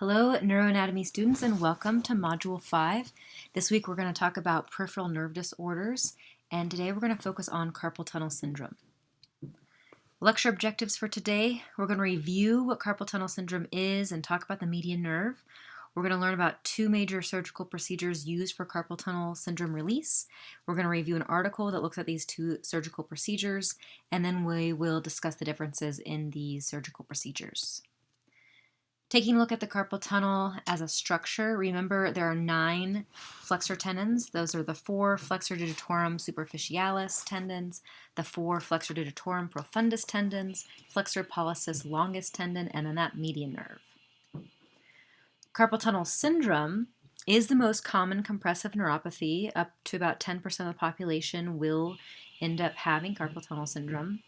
Hello, neuroanatomy students, and welcome to Module 5. This week we're going to talk about peripheral nerve disorders, and today we're going to focus on carpal tunnel syndrome. Lecture objectives for today: we're going to review what carpal tunnel syndrome is and talk about the median nerve. We're going to learn about two major surgical procedures used for carpal tunnel syndrome release. We're going to review an article that looks at these two surgical procedures, and then we will discuss the differences in these surgical procedures. Taking a look at the carpal tunnel as a structure, remember there are 9 flexor tendons. Those are the 4 flexor digitorum superficialis tendons, the 4 flexor digitorum profundus tendons, flexor pollicis longus tendon, and then that median nerve. Carpal tunnel syndrome is the most common compressive neuropathy. Up to about 10% of the population will end up having carpal tunnel syndrome.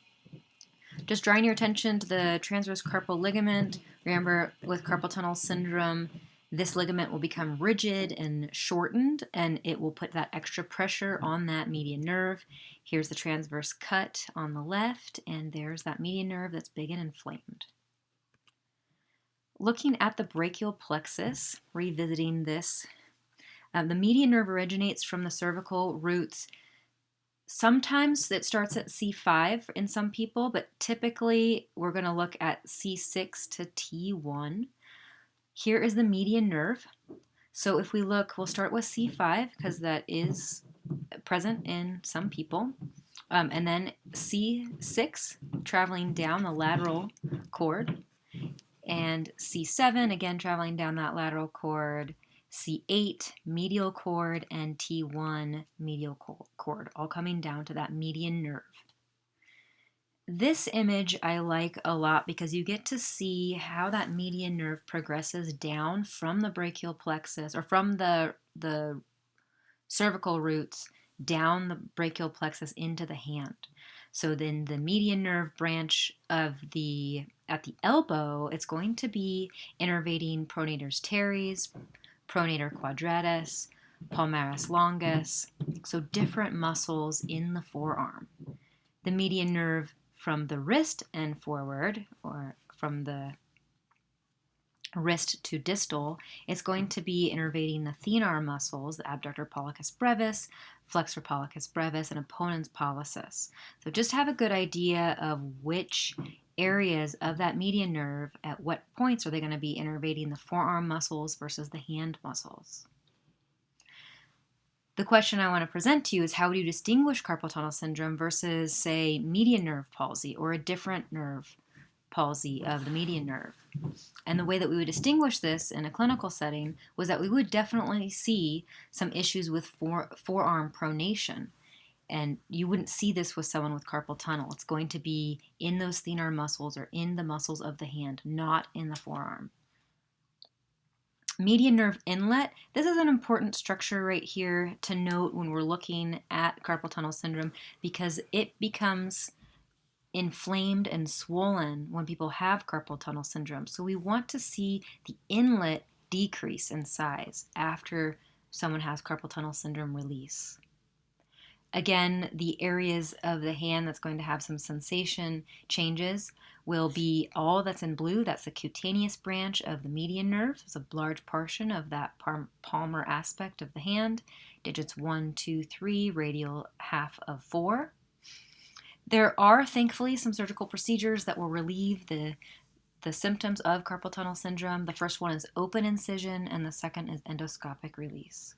Just drawing your attention to the transverse carpal ligament. Remember, with carpal tunnel syndrome, this ligament will become rigid and shortened, and it will put that extra pressure on that median nerve. Here's the transverse cut on the left, and there's that median nerve that's big and inflamed. Looking at the brachial plexus, revisiting this, the median nerve originates from the cervical roots. Sometimes it starts at C5 in some people, but typically we're going to look at C6 to T1. Here is the median nerve. So if we look, we'll start with C5 because that is present in some people. And then C6 traveling down the lateral cord. And C7 again traveling down that lateral cord. C8 medial cord, and T1 medial cord, all coming down to that median nerve. This image I like a lot because you get to see how that median nerve progresses down from the brachial plexus, or from the cervical roots down the brachial plexus into the hand. So then the median nerve branch at the elbow, it's going to be innervating pronator teres, pronator quadratus, palmaris longus, so different muscles in the forearm. The median nerve from the wrist and forward, or from the wrist to distal, is going to be innervating the thenar muscles, the abductor pollicis brevis, flexor pollicis brevis, and opponens pollicis. So just have a good idea of which areas of that median nerve, at what points are they going to be innervating the forearm muscles versus the hand muscles. The question I want to present to you is, how do you distinguish carpal tunnel syndrome versus, say, median nerve palsy or a different nerve palsy of the median nerve? And the way that we would distinguish this in a clinical setting was that we would definitely see some issues with forearm pronation. And you wouldn't see this with someone with carpal tunnel. It's going to be in those thenar muscles or in the muscles of the hand, not in the forearm. Median nerve inlet, this is an important structure right here to note when we're looking at carpal tunnel syndrome, because it becomes inflamed and swollen when people have carpal tunnel syndrome. So we want to see the inlet decrease in size after someone has carpal tunnel syndrome release. Again, the areas of the hand that's going to have some sensation changes will be all that's in blue. That's the cutaneous branch of the median nerve. It's a large portion of that palmar aspect of the hand. Digits 1, 2, 3, radial half of 4. There are, thankfully, some surgical procedures that will relieve the symptoms of carpal tunnel syndrome. The first one is open incision, and the second is endoscopic release.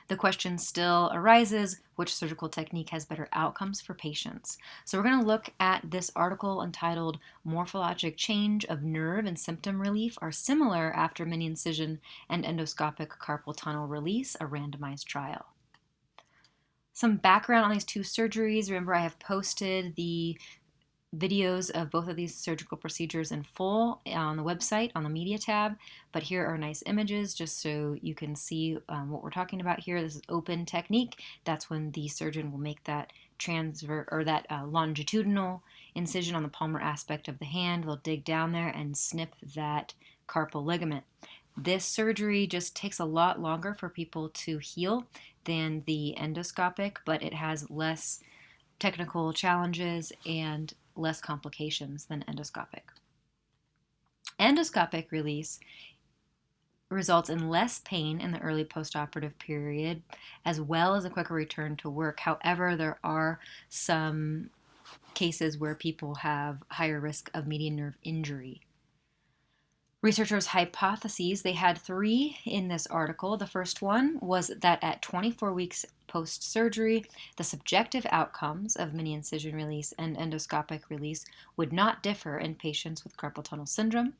The question still arises, which surgical technique has better outcomes for patients? So we're going to look at this article entitled "Morphologic Change of Nerve and Symptom Relief Are Similar After Mini Incision and Endoscopic Carpal Tunnel Release, a Randomized Trial." Some background on these two surgeries. Remember, I have posted the videos of both of these surgical procedures in full on the website on the media tab, but here are nice images just so you can see what we're talking about here. This is open technique. That's when the surgeon will make that longitudinal incision on the palmar aspect of the hand. They'll dig down there and snip that carpal ligament. This surgery just takes a lot longer for people to heal than the endoscopic, but it has less technical challenges and less complications than endoscopic. Endoscopic release results in less pain in the early postoperative period, as well as a quicker return to work. However, there are some cases where people have higher risk of median nerve injury. Researchers' hypotheses, they had three in this article. The first one was that at 24 weeks post-surgery, the subjective outcomes of mini-incision release and endoscopic release would not differ in patients with carpal tunnel syndrome.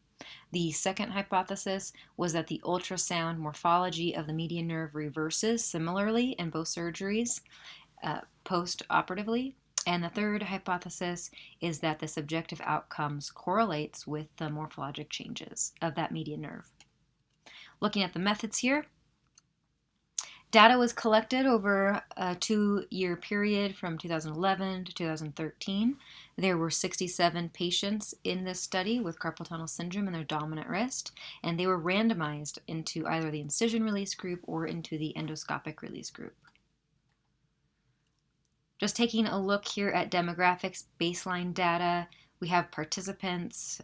The second hypothesis was that the ultrasound morphology of the median nerve reverses similarly in both surgeries post-operatively. And the third hypothesis is that the subjective outcomes correlates with the morphologic changes of that median nerve. Looking at the methods here, data was collected over a 2-year period from 2011 to 2013. There were 67 patients in this study with carpal tunnel syndrome in their dominant wrist, and they were randomized into either the incision release group or into the endoscopic release group. Just taking a look here at demographics, baseline data, we have participants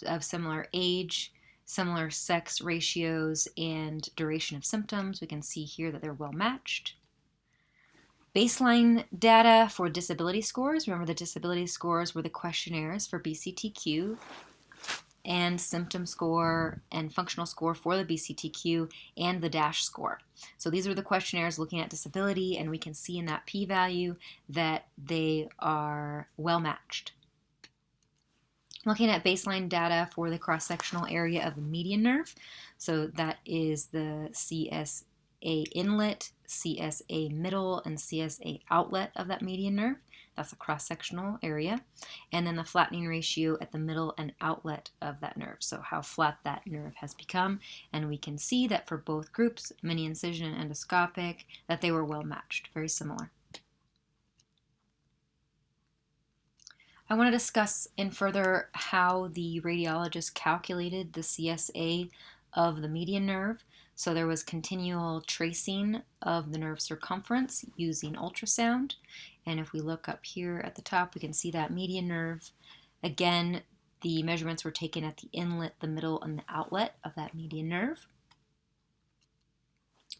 of similar age, similar sex ratios, and duration of symptoms. We can see here that they're well matched. Baseline data for disability scores. Remember, the disability scores were the questionnaires for BCTQ, and symptom score and functional score for the BCTQ and the DASH score. So these are the questionnaires looking at disability, and we can see in that p-value that they are well matched. Looking at baseline data for the cross-sectional area of the median nerve, so that is the CSA inlet, CSA middle, and CSA outlet of that median nerve. That's a cross-sectional area. And then the flattening ratio at the middle and outlet of that nerve, so how flat that nerve has become. And we can see that for both groups, mini incision and endoscopic, that they were well matched, very similar. I want to discuss in further how the radiologist calculated the CSA of the median nerve. So there was continual tracing of the nerve circumference using ultrasound. And if we look up here at the top, we can see that median nerve. Again, the measurements were taken at the inlet, the middle, and the outlet of that median nerve.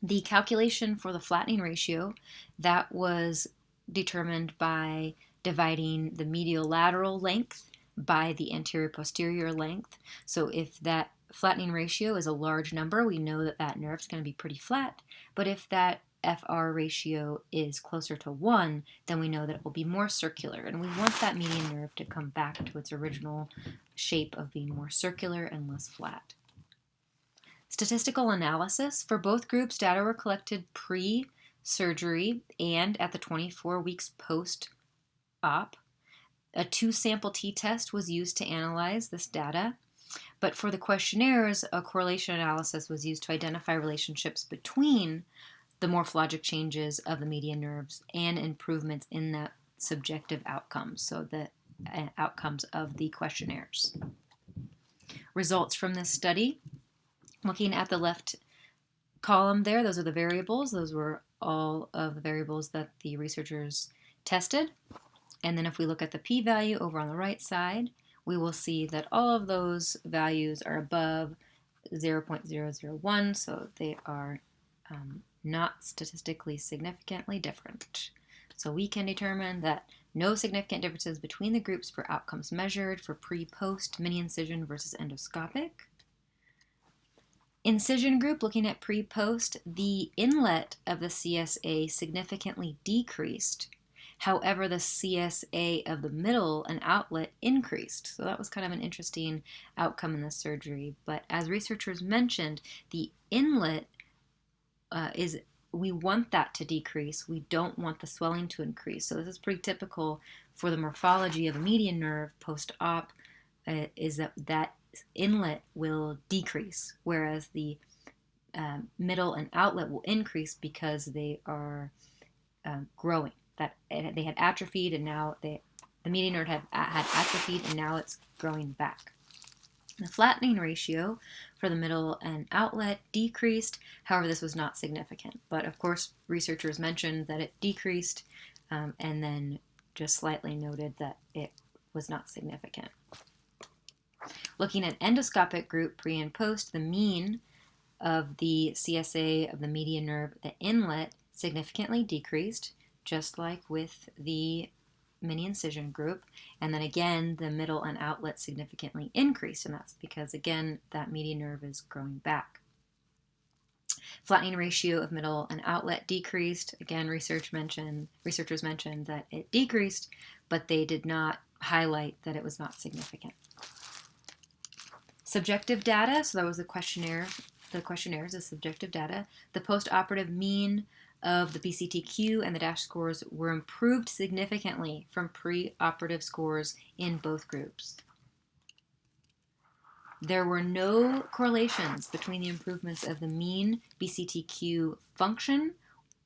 The calculation for the flattening ratio, that was determined by dividing the medial lateral length by the anterior posterior length. So if that flattening ratio is a large number, we know that that nerve is going to be pretty flat. But if that FR ratio is closer to 1, then we know that it will be more circular. And we want that median nerve to come back to its original shape of being more circular and less flat. Statistical analysis. For both groups, data were collected pre-surgery and at the 24 weeks post-op. A 2-sample t-test was used to analyze this data. But for the questionnaires, a correlation analysis was used to identify relationships between the morphologic changes of the median nerves and improvements in the subjective outcomes, so the outcomes of the questionnaires. Results from this study. Looking at the left column there, those are the variables. Those were all of the variables that the researchers tested. And then if we look at the p-value over on the right side, we will see that all of those values are above 0.001, so they are not statistically significantly different. So we can determine that no significant differences between the groups for outcomes measured for pre-post mini incision versus endoscopic. Incision group, looking at pre-post, the inlet of the CSA significantly decreased. However, the CSA of the middle and outlet increased. So that was kind of an interesting outcome in this surgery. But as researchers mentioned, the inlet we want that to decrease. We don't want the swelling to increase. So this is pretty typical for the morphology of a median nerve post-op, is that inlet will decrease, whereas the middle and outlet will increase because they are growing. That they had atrophied, and now the median nerve had atrophied, and now it's growing back. The flattening ratio for the middle and outlet decreased. However, this was not significant. But of course, researchers mentioned that it decreased, and then just slightly noted that it was not significant. Looking at endoscopic group pre and post, the mean of the CSA of the median nerve, the inlet, significantly decreased, just like with the mini incision group. And then again, the middle and outlet significantly increased, and that's because, again, that median nerve is growing back. Flattening ratio of middle and outlet decreased. Again, researchers mentioned that it decreased, but they did not highlight that it was not significant. Subjective data, so that was the questionnaire. The questionnaire is the subjective data. The postoperative mean of the BCTQ and the DASH scores were improved significantly from preoperative scores in both groups. There were no correlations between the improvements of the mean BCTQ function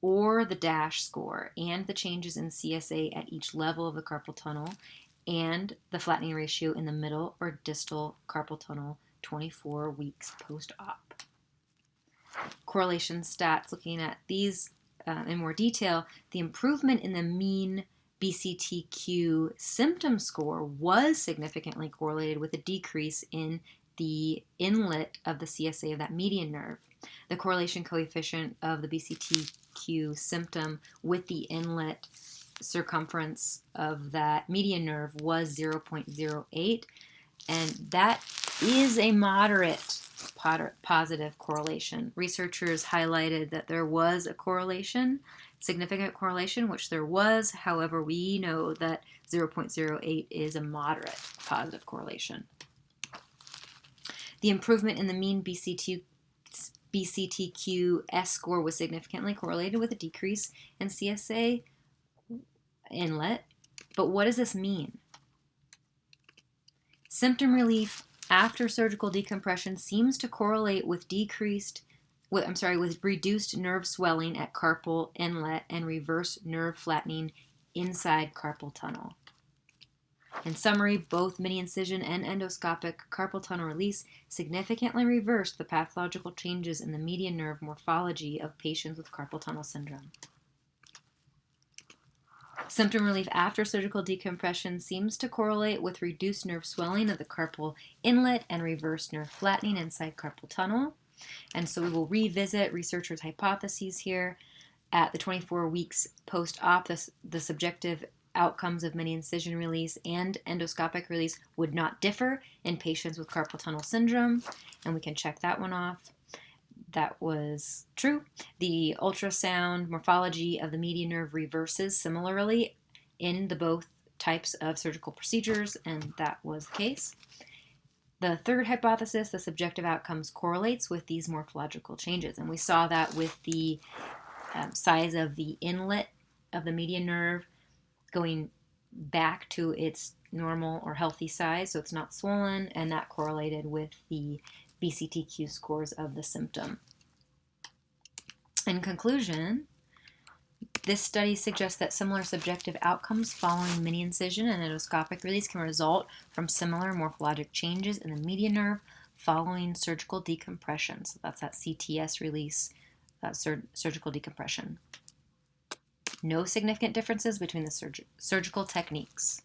or the DASH score and the changes in CSA at each level of the carpal tunnel and the flattening ratio in the middle or distal carpal tunnel 24 weeks post-op. Correlation stats, looking at these in more detail, the improvement in the mean BCTQ symptom score was significantly correlated with a decrease in the inlet of the CSA of that median nerve. The correlation coefficient of the BCTQ symptom with the inlet circumference of that median nerve was 0.08, and that is a moderate positive correlation. Researchers highlighted that there was a correlation, significant correlation, which there was. However, we know that 0.08 is a moderate positive correlation. The improvement in the mean BCTQ-S score was significantly correlated with a decrease in CSA inlet. But what does this mean? Symptom relief after surgical decompression seems to correlate with reduced nerve swelling at carpal inlet and reverse nerve flattening inside carpal tunnel. In summary, both mini incision and endoscopic carpal tunnel release significantly reversed the pathological changes in the median nerve morphology of patients with carpal tunnel syndrome. Symptom relief after surgical decompression seems to correlate with reduced nerve swelling of the carpal inlet and reverse nerve flattening inside carpal tunnel. And so we will revisit researchers' hypotheses here. At the 24 weeks post-op, the subjective outcomes of mini incision release and endoscopic release would not differ in patients with carpal tunnel syndrome, and we can check that one off. That was true. The ultrasound morphology of the median nerve reverses similarly in the both types of surgical procedures, and that was the case. The third hypothesis, the subjective outcomes correlates with these morphological changes, and we saw that with the size of the inlet of the median nerve going back to its normal or healthy size, so it's not swollen, and that correlated with the BCTQ scores of the symptom. In conclusion, this study suggests that similar subjective outcomes following mini incision and endoscopic release can result from similar morphologic changes in the median nerve following surgical decompression. So that's that CTS release, surgical decompression. No significant differences between the surgical techniques.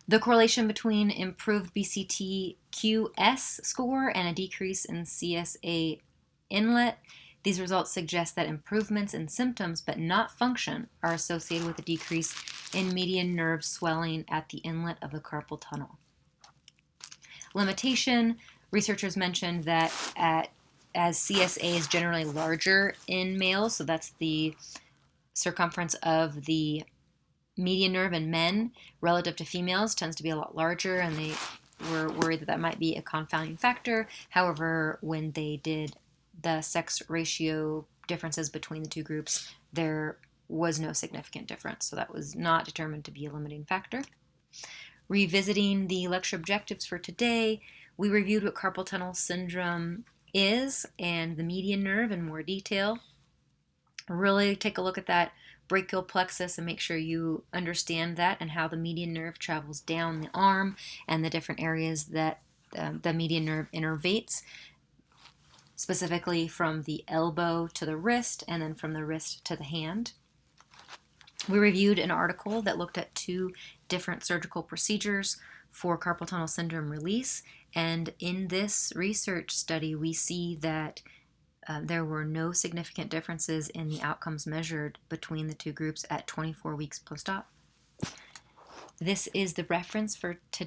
The correlation between improved BCTQ-S score and a decrease in CSA inlet, these results suggest that improvements in symptoms but not function are associated with a decrease in median nerve swelling at the inlet of the carpal tunnel. Limitation, researchers mentioned that as CSA is generally larger in males, so that's the circumference of the median nerve in men relative to females tends to be a lot larger, and they were worried that might be a confounding factor. However, when they did the sex ratio differences between the two groups, there was no significant difference, so that was not determined to be a limiting factor. Revisiting the lecture objectives for today, we reviewed what carpal tunnel syndrome is and the median nerve in more detail. Really take a look at that brachial plexus and make sure you understand that and how the median nerve travels down the arm and the different areas that the median nerve innervates, specifically from the elbow to the wrist and then from the wrist to the hand. We reviewed an article that looked at two different surgical procedures. for carpal tunnel syndrome release. And in this research study, we see that there were no significant differences in the outcomes measured between the two groups at 24 weeks post-op. This is the reference for today.